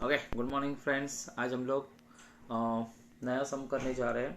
Okay, good morning friends. आज हम लोग नया सम करने जा रहे हैं।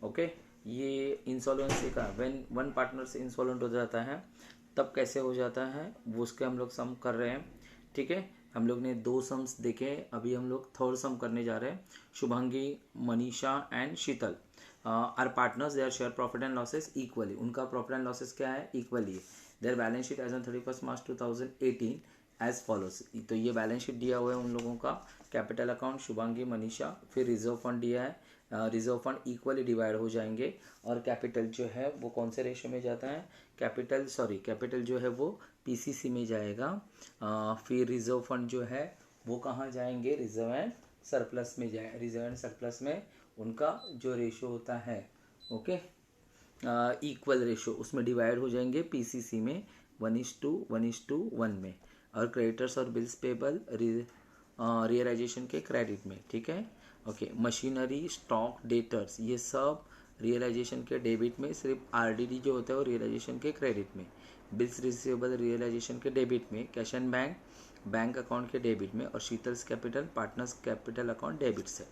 ओके, ये इंसॉल्वेंसी का व्हेन वन पार्टनर से इंसॉल्वेंट हो जाता है तब कैसे हो जाता है वो उसके हम लोग सम कर रहे हैं। ठीक है, हम लोग ने दो सम्स देखे, अभी हम लोग थर्ड सम करने जा रहे हैं। Shubhangi, Manisha and Sheetal are partners, they are share profit and losses equally. उनका प्रॉफिट एंड लॉसेस क्या है? इक्वली है। Their balance sheet as on 31 March 2018 as follows. तो ये बैलेंस शीट दिया हुआ है उन लोगों का। कैपिटल अकाउंट शुभांगी, मनीषा, फिर रिजर्व फंड दिया है। रिजर्व फंड इक्वली डिवाइड हो जाएंगे और कैपिटल जो है वो कौन से रेशो में जाता है? कैपिटल जो है वो पीसीसी में जाएगा। फिर रिजर्व फंड जो है वो कहाँ जाएंगे? रिजर्व एंड सरप्लस में जाए। रिजर्व एंड सरप्लस में उनका जो रेशो होता है, ओके, इक्वल रेशो, उसमें डिवाइड हो जाएंगे पीसीसी में 1:1:1 में। और क्रेडिटर्स और बिल्स पेबल रियलाइजेशन के क्रेडिट में। ठीक है, ओके। मशीनरी, स्टॉक, डेटर्स, ये सब रियलाइजेशन के डेबिट में। सिर्फ आरडीडी जो होता है वो रियलाइजेशन के क्रेडिट में। बिल्स रिसीवेबल रियलाइजेशन के डेबिट में। Cash and bank bank account के डेबिट में। और Sheetal's capital partners capital account debit से।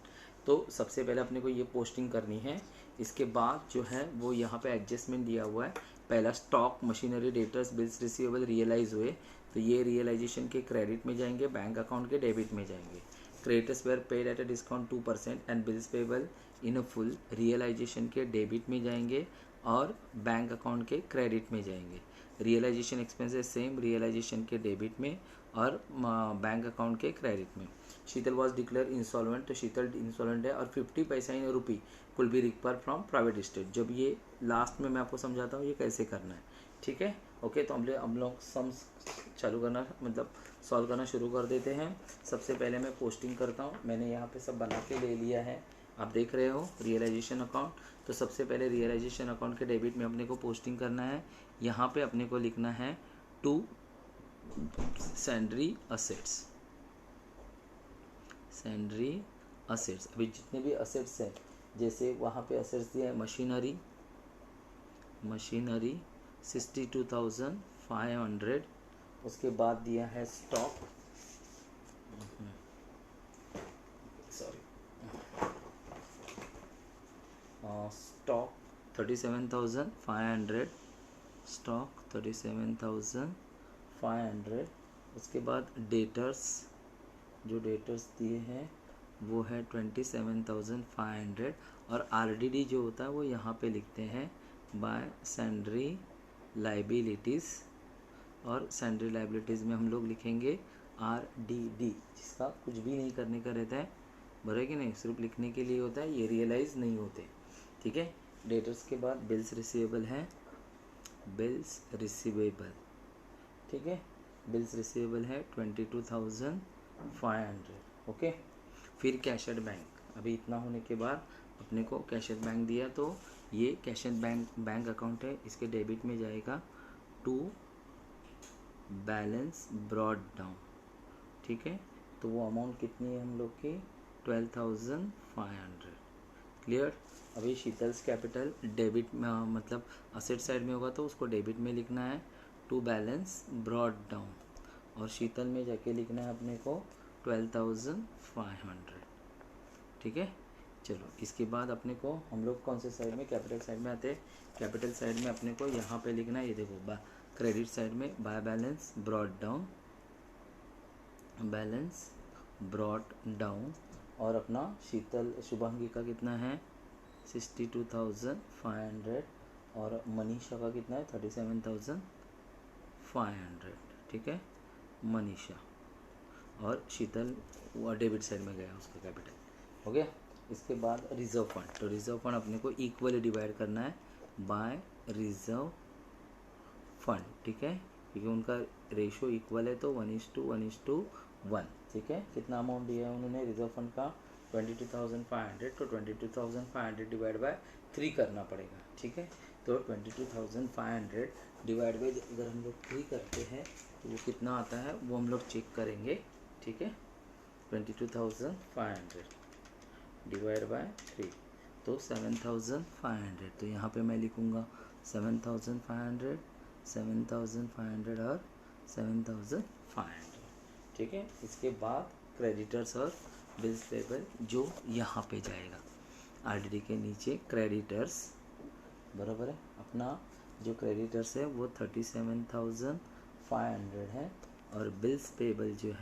तो सबसे पहले अपने को ये पोस्टिंग करनी है। इसके बाद जो है वो यहाँ पे एडजस्टमेंट दिया हुआ है। पहला stock, machinery, debtors, bills receivable realise हुए तो ये रियलाइजेशन के क्रेडिट में जाएंगे, बैंक अकाउंट के डेबिट में जाएंगे। Creditors were paid at a discount 2% and bills payable in a full realisation के डेबिट में जाएंगे और बैंक अकाउंट के क्रेडिट में जाएंगे। रियलाइजेशन एक्सपेंसेस सेम, रियलाइजेशन के डेबिट में और बैंक अकाउंट के क्रेडिट में। शीतल वॉज डिक्लेयर इंसॉल्वेंट, तो शीतल इंसॉल्वेंट है और 50 पैसा in rupee could be recover from private state. जब ये लास्ट में मैं आपको समझाता हूँ ये कैसे करना है। ठीक है, ओके। तो हम लोग सम्स चालू करना मतलब सॉल्व करना शुरू कर देते हैं। सबसे पहले मैं पोस्टिंग करता हूँ। मैंने यहाँ पे सब बना के ले लिया है, आप देख रहे हो रियलाइजेशन अकाउंट। तो सबसे पहले रियलाइजेशन अकाउंट के डेबिट में अपने को पोस्टिंग करना है। यहाँ पे अपने को लिखना है टू सैंड्री असेट्स। सैंड्री असेट्स, अभी जितने भी असेट्स हैं, जैसे वहाँ पे असेट्स दिया है मशीनरी 62,500। उसके बाद दिया है स्टॉक, सॉरी, स्टॉक 37,500। स्टॉक 37,500। उसके बाद डेटर्स, जो डेटर्स दिए हैं वो है 27,500। और आरडीडी जो होता है वो यहाँ पे लिखते हैं बाय सैंड्री लाइबिलिटीज़। और सैंड्री लाइबिलिटीज़ में हम लोग लिखेंगे आरडीडी, जिसका कुछ भी नहीं करने का रहता है, भरे कि नहीं, सिर्फ लिखने के लिए होता है, ये रियलाइज़ नहीं होते। ठीक है, डेटर्स के बाद बिल्स रिसीवेबल है, बिल्स रिसीवेबल। ठीक है, बिल्स रिसीवेबल है 22,500। ओके। फिर कैश एट बैंक, अभी इतना होने के बाद अपने को कैश एट बैंक दिया, तो ये कैश एट बैंक अकाउंट है, इसके डेबिट में जाएगा टू बैलेंस ब्रॉड डाउन। ठीक है, तो वो अमाउंट कितनी है हम लोग की? 12,500। क्लियर। अभी शीतल्स कैपिटल डेबिट में मतलब असेट साइड में होगा तो उसको डेबिट में लिखना है टू बैलेंस ब्रॉड डाउन। और शीतल में जाके लिखना है अपने को 12,500। ठीक है, चलो इसके बाद अपने को हम लोग कौन से साइड में? कैपिटल साइड में आते हैं। कैपिटल साइड में अपने को यहाँ पे लिखना है, ये देखो, क्रेडिट साइड में by balance brought down, balance brought down. और अपना शीतल शुभांगी का कितना है? 62,500। और मनीषा का कितना है? 37,500। ठीक है, मनीषा। और शीतल वो डेबिट साइड में गया उसका कैपिटल, हो गया। इसके बाद रिजर्व फंड, तो रिजर्व फंड अपने को इक्वली डिवाइड करना है बाय रिजर्व फंड। ठीक है, क्योंकि उनका रेशो इक्वल है तो 1:1:1। ठीक है, कितना अमाउंट दिया है उन्होंने रिजर्व फंड का? 22,500। तो 22,500 डिवाइड बाय 3 करना पड़ेगा। ठीक है, तो 22,500 डिवाइड बाय अगर हम लोग 3 करते हैं तो वो कितना आता है वो हम लोग चेक करेंगे। ठीक है, 22,500 डिवाइड बाय 3 तो 7,500। तो यहाँ पे मैं लिखूँगा 7,500, 7,500 और 7,500। ठीक है, इसके बाद क्रेडिटर्स और बिल्स पेबल जो यहाँ पे जाएगा। आरडीडी के नीचे क्रेडिटर्स, बराबर है, अपना जो क्रेडिटर्स है वो 37,500 है और बिल्स पेबल जो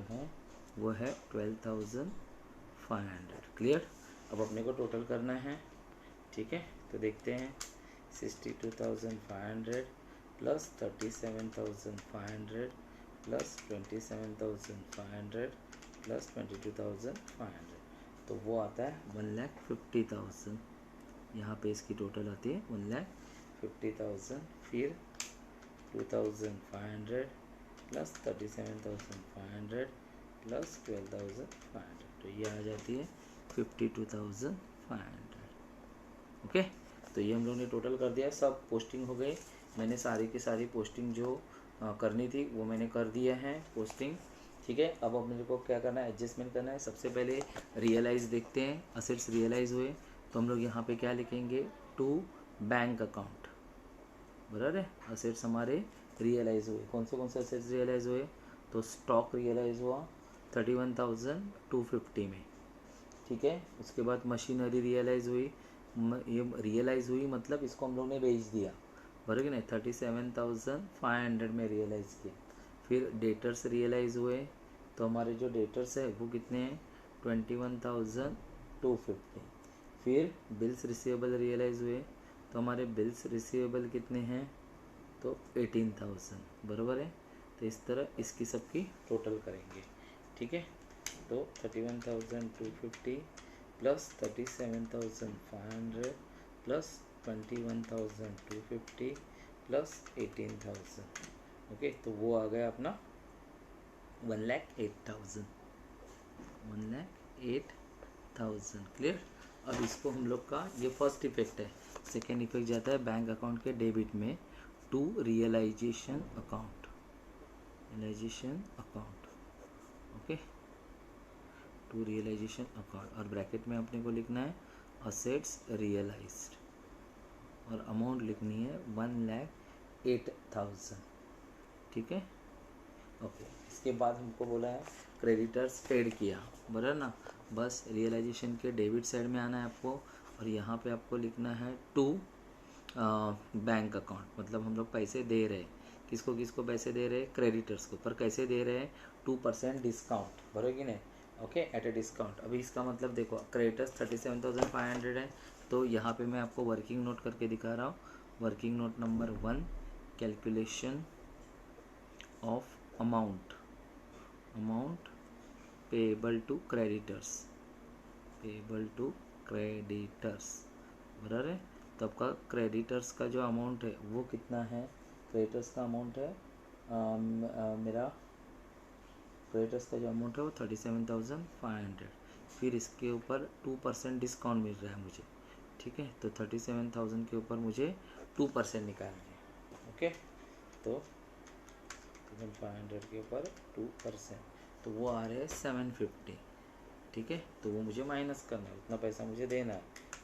है वो है 12,500। क्लियर। अब अपने को टोटल करना है, ठीक है। तो देखते हैं 62,500 प्लस 37,500 प्लस 27,500 प्लस 22,500, तो वो आता है 1,50,000। यहाँ पे इसकी टोटल आती है 1,50,000। फिर 2,500 प्लस 37,500 प्लस 12,500, तो ये आ जाती है 52,500। ओके, तो ये हम लोग ने टोटल कर दिया, सब पोस्टिंग हो गई। मैंने सारी की सारी पोस्टिंग जो करनी थी वो मैंने कर दिया है पोस्टिंग, ठीक है। अब मेरे को क्या करना है, एडजस्टमेंट करना है। सबसे पहले रियलाइज देखते हैं, असेट्स रियलाइज हुए तो हम लोग यहाँ पे क्या लिखेंगे, टू बैंक अकाउंट, बराबर है। असेट्स हमारे रियलाइज हुए, कौन से असेट्स रियलाइज हुए, तो स्टॉक रियलाइज हुआ 31,250 में, ठीक है। उसके बाद मशीनरी रियलाइज हुई, ये रियलाइज हुई मतलब इसको हम लोग ने बेच दिया, बराबर नहीं, 37,500 में रियलाइज़ किया। फिर डेटर्स रियलाइज़ हुए, तो हमारे जो डेटर्स है वो कितने हैं, 21,250। फिर बिल्स रिसीवेबल रियलाइज़ हुए, तो हमारे बिल्स रिसीवेबल कितने हैं, तो 18,000, बराबर है। तो इस तरह इसकी सबकी टोटल करेंगे, ठीक है। तो 31,250 प्लस 37,500 प्लस 21,250 प्लस 18,000, ओके। तो वो आ गया अपना 1,08,000, 1,08,000। क्लियर। अब इसको हम लोग का ये फर्स्ट इफेक्ट है। सेकेंड इफेक्ट जाता है बैंक अकाउंट के डेबिट में to realisation account, okay, to realisation account, और ब्रैकेट में अपने को लिखना है असेट्स रियलाइज्ड और अमाउंट लिखनी है 1,08,000, ठीक है, ओके। इसके बाद हमको बोला है क्रेडिटर्स पेड किया, बराबर ना। बस रियलाइजेशन के डेबिट साइड में आना है आपको, और यहाँ पे आपको लिखना है टू बैंक अकाउंट, मतलब हम लोग पैसे दे रहे हैं, किसको किसको पैसे दे रहे हैं, क्रेडिटर्स को, पर कैसे दे रहे हैं, 2% डिस्काउंट, बराबर कि नहीं, ओके, एट ए डिस्काउंट। अभी इसका मतलब देखो, क्रेडिटर्स 37,500 है, तो यहाँ पे मैं आपको वर्किंग नोट करके दिखा रहा हूँ। Working note number 1, calculation of amount payable to creditors, बराबर है। तो आपका क्रेडिटर्स का जो अमाउंट है वो कितना है, क्रेडिटर्स का अमाउंट है मेरा क्रेडिटर्स का जो अमाउंट है वो 37,500। फिर इसके ऊपर 2% डिस्काउंट मिल रहा है मुझे, ठीक है। तो 37,000 के ऊपर मुझे 2% निकालना है, ओके। तो 500 के ऊपर 2%, तो वो आ रहे हैं 750, ठीक है। तो वो मुझे माइनस करना है, उतना पैसा मुझे देना है।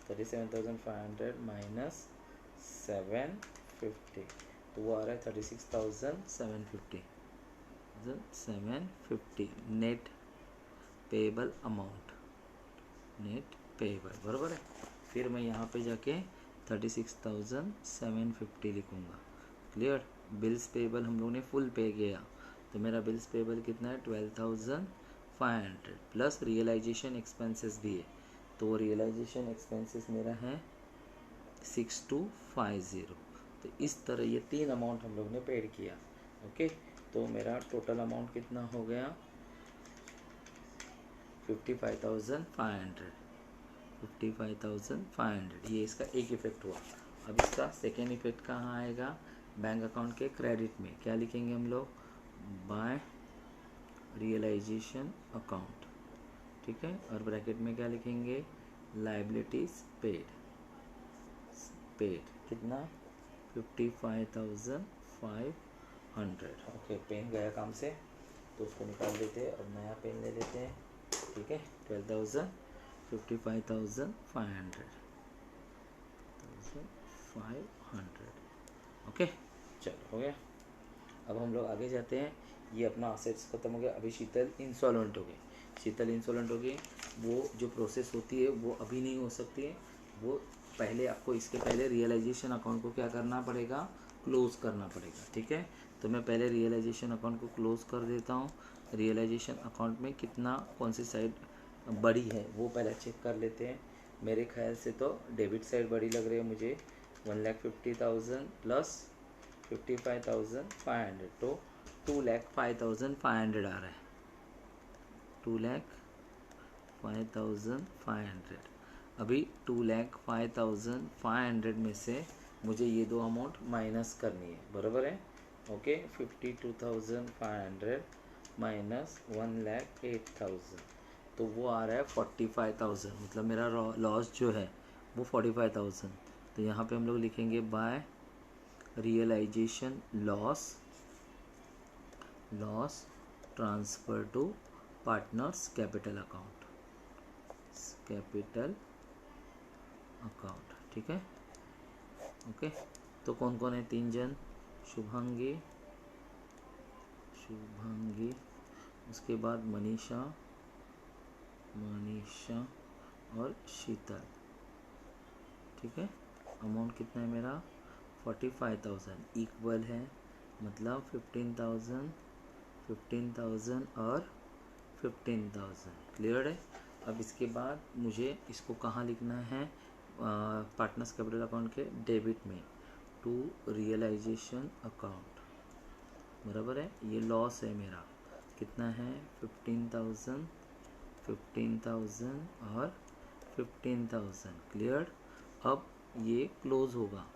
37,500 माइनस 750, तो वो आ रहा है 36,750, नेट पेएबल अमाउंट, बराबर है। फिर मैं यहाँ पे जाके 36,750 लिखूँगा। क्लियर। बिल्स पेएबल हम लोगों ने फुल पे किया, तो मेरा बिल्स पेएबल कितना है 12,500 प्लस रियलाइजेशन एक्सपेंसेस भी है, तो रियलाइजेशन एक्सपेंसेस मेरा है 6,250। तो इस तरह ये 3 अमाउंट हम लोग ने पेड किया, ओके। तो मेरा टोटल अमाउंट कितना हो गया 55,500, ये इसका एक इफेक्ट हुआ। अब इसका सेकेंड इफेक्ट कहाँ आएगा, बैंक अकाउंट के क्रेडिट में क्या लिखेंगे हम लोग, बाय रियलाइजेशन अकाउंट, ठीक है। और ब्रैकेट में क्या लिखेंगे, लायबिलिटीज पेड, कितना 55,500, ओके। पेन गया काम से, तो उसको निकाल देते हैं और नया पेन ले लेते हैं, ठीक है। 55,500, ओके, चलो हो गया। अब हम लोग आगे जाते हैं ये अपना असेट्स खत्म हो गया। अभी शीतल इंसॉल्वेंट हो गई। शीतल इंसॉल्वेंट हो गई, वो जो प्रोसेस होती है वो अभी नहीं हो सकती है, वो पहले आपको इसके पहले रियलाइजेशन अकाउंट को क्या करना पड़ेगा, क्लोज करना पड़ेगा। ठीक है, तो मैं पहले रियलाइजेशन अकाउंट को क्लोज कर देता हूँ। रियलाइजेशन अकाउंट में कितना, कौन सी साइड बड़ी है वो पहले चेक कर लेते हैं। मेरे ख्याल से तो डेबिट साइड बड़ी लग रही है मुझे, 1,50,000 प्लस 55,500, तो 2,05,500 आ रहा है, 2,05,500। अभी 2,05,500 में से मुझे ये दो अमाउंट माइनस करनी है, बराबर है। ओके, 52,500 माइनस 1,08,000, तो वो आ रहा है 45,000। मतलब मेरा लॉस जो है वो 45,000। तो यहाँ पे हम लोग लिखेंगे by realisation loss transfer to partners capital account, ठीक है। ओके, तो कौन कौन है, 3 जन, शुभांगी, उसके बाद मनीषा और शीतल। ठीक है, अमाउंट कितना है मेरा, 45,000 इक्वल है, मतलब 15,000 और 15,000 क्लियर है। अब इसके बाद मुझे इसको कहाँ लिखना है, पार्टनर्स कैपिटल अकाउंट के डेबिट में, टू रियलाइजेशन अकाउंट, बराबर है। ये लॉस है मेरा, कितना है, 15,000 और 15,000 क्लियर। अब ये क्लोज होगा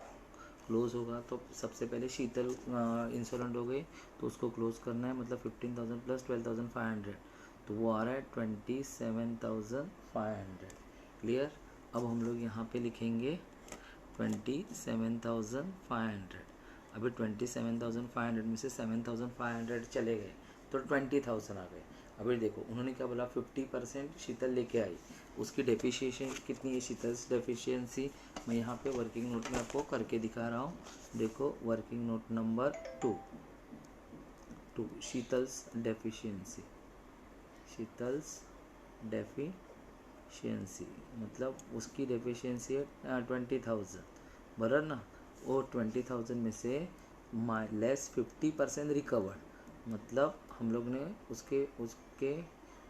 तो सबसे पहले शीतल इंसॉल्वेंट हो गई, तो उसको क्लोज करना है, मतलब 15,000 प्लस 12,500, तो वो आ रहा है 27,500 क्लियर। अब हम लोग यहाँ पे लिखेंगे 27,500। अभी 27,500 में से 7,500 चले गए तो 20,000 आ गए। अभी देखो उन्होंने क्या बोला, 50% शीतल लेके आई, उसकी डेफिशिएशन कितनी है, शीतल्स डेफिशिएंसी मैं यहाँ पे वर्किंग नोट में आपको करके दिखा रहा हूँ। देखो working note number 2, Sheetal's deficiency मतलब उसकी डेफिशिएंसी है 20,000, बराबर ना। वो 20,000 में से लेस 50% रिकवर्ड, मतलब हम लोग ने उसके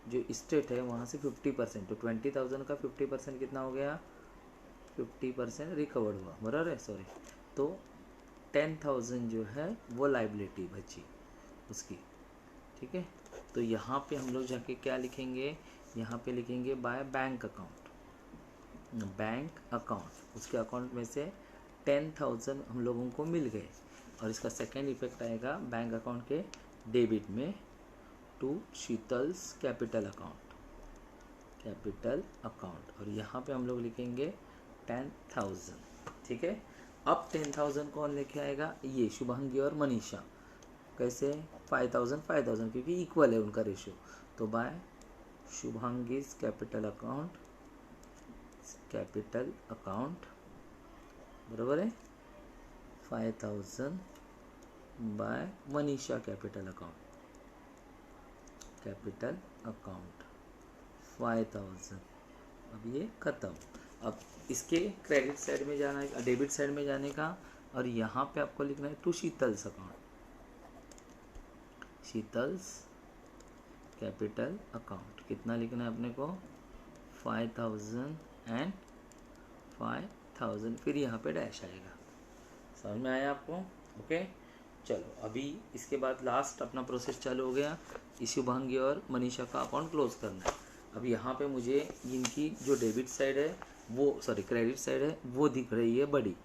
जो स्टेट है वहाँ से 50%, तो 20,000 का 50% कितना हो गया, 50% रिकवर्ड हुआ, बराबर है, सॉरी। तो 10,000 जो है वो लाइबिलिटी बची उसकी। ठीक है, तो यहाँ पे हम लोग जाके क्या लिखेंगे, यहाँ पे लिखेंगे बाय बैंक अकाउंट, उसके अकाउंट में से 10,000 हम लोगों को मिल गए, और इसका सेकेंड इफेक्ट आएगा बैंक अकाउंट के डेबिट में, टू शीतल्स कैपिटल अकाउंट, और यहाँ पे हम लोग लिखेंगे 10,000। ठीक है, अब 10,000 कौन लेके आएगा, ये शुभांगी और मनीषा। कैसे, 5,000 क्योंकि इक्वल है उनका रेशियो, तो बाय शुभांगीज कैपिटल अकाउंट बराबर है 5,000 बाय मनीषा कैपिटल अकाउंट 5,000। अब ये खत्म। अब इसके क्रेडिट साइड में जाना है, डेबिट साइड में जाने का, और यहाँ पे आपको लिखना है टू शीतल्स कैपिटल अकाउंट। कितना लिखना है अपने को, 5,000 एंड 5,000, फिर यहाँ पे डैश आएगा। समझ में आया आपको, ओके। चलो अभी इसके बाद लास्ट अपना प्रोसेस चालू हो गया, शुभांगी और मनीषा का अकाउंट क्लोज करना है। अब यहाँ पे मुझे इनकी जो डेबिट साइड है वो, सॉरी क्रेडिट साइड है वो दिख रही है बड़ी।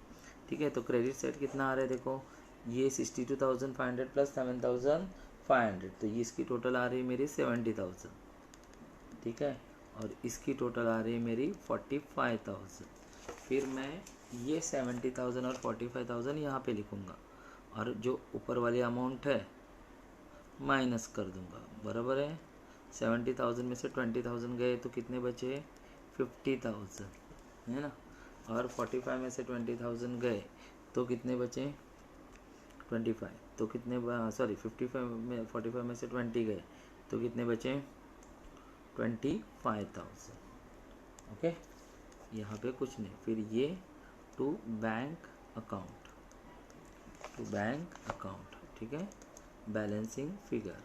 ठीक है, तो क्रेडिट साइड कितना आ रहा है, देखो ये 62,500 प्लस 7,500, तो ये इसकी टोटल आ रही है मेरी 70,000। ठीक है, और इसकी टोटल आ रही है मेरी 45,000। फिर मैं ये 70,000 और 45,000 यहाँ पे लिखूँगा, और जो ऊपर वाली अमाउंट है माइनस कर दूँगा, बराबर है। 70,000 में से 20,000 गए तो कितने बचे, 50,000 है ना, और 45 में से 20,000 गए तो कितने बचे, 25, तो कितने, सॉरी 55 में 45 में से 20 गए तो कितने बचे, 25,000। ओके, यहाँ पे कुछ नहीं। फिर ये टू बैंक अकाउंट, ठीक है, बैलेंसिंग फिगर,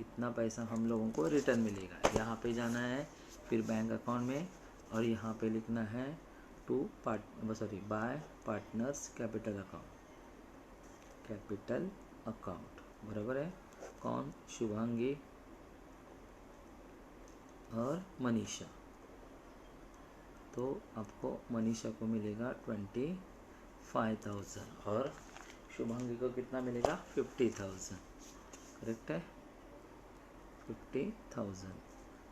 इतना पैसा हम लोगों को रिटर्न मिलेगा। यहाँ पे जाना है फिर बैंक अकाउंट में, और यहाँ पे लिखना है बाय पार्टनर्स कैपिटल अकाउंट, बराबर है। कौन, शुभांगी और मनीषा, तो आपको मनीषा को मिलेगा 25,000 और शुभांगी को कितना मिलेगा, 50,000, करेक्ट है, 50,000।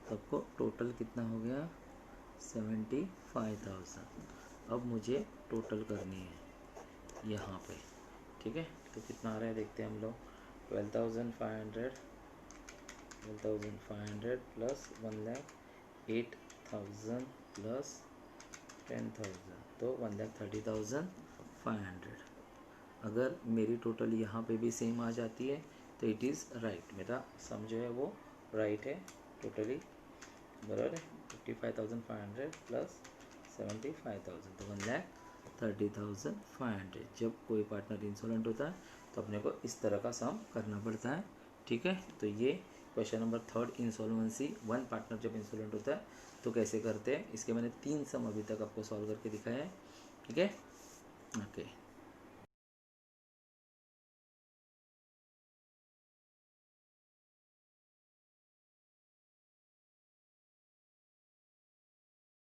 तो आपको टोटल कितना हो गया, 75,000। अब मुझे टोटल करनी है यहाँ पे, ठीक है। तो कितना आ रहा है देखते हैं हम लोग, 12,500 प्लस 1,08,000 प्लस 10,000, तो 1,30,500। अगर मेरी टोटल यहाँ पे भी सेम आ जाती है तो इट इज़ राइट, मेरा सम जो है वो राइट है, टोटली बराबर है। 55,500 प्लस 75,000, तो 1,30,500। जब कोई पार्टनर इंसॉल्वेंट होता है तो अपने को इस तरह का सम करना पड़ता है, ठीक है। तो ये question number 3, insolvency, one partner जब इंसॉल्वेंट होता है तो कैसे करते हैं, इसके मैंने 3 सम अभी तक आपको सॉल्व करके दिखाया है, ठीक है। ओके।